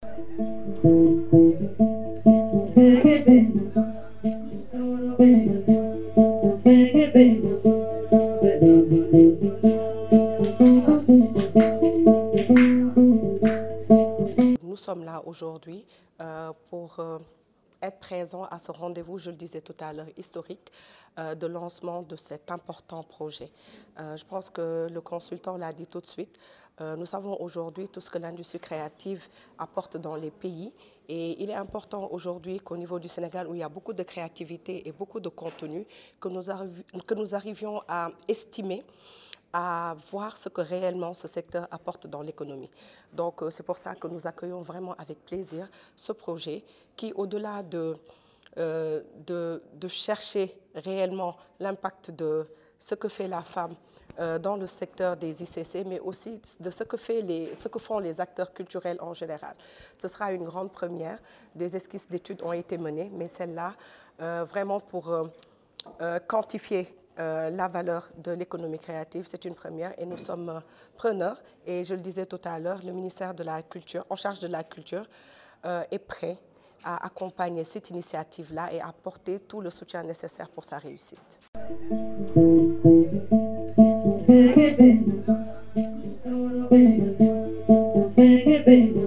Nous sommes là aujourd'hui pour être présents à ce rendez-vous, je le disais tout à l'heure, historique de lancement de cet important projet. Je pense que le consultant l'a dit tout de suite. Nous savons aujourd'hui tout ce que l'industrie créative apporte dans les pays et il est important aujourd'hui qu'au niveau du Sénégal, où il y a beaucoup de créativité et beaucoup de contenu, que nous arrivions à estimer, à voir ce que réellement ce secteur apporte dans l'économie. Donc c'est pour ça que nous accueillons vraiment avec plaisir ce projet qui, au-delà de chercher réellement l'impact de ce que fait la femme dans le secteur des ICC, mais aussi de ce que font les acteurs culturels en général. Ce sera une grande première. Des esquisses d'études ont été menées, mais celle-là, vraiment pour quantifier la valeur de l'économie créative, c'est une première et nous sommes preneurs. Et je le disais tout à l'heure, le ministère de la Culture, en charge de la culture, est prêt à accompagner cette initiative-là et à apporter tout le soutien nécessaire pour sa réussite. Sing it, baby.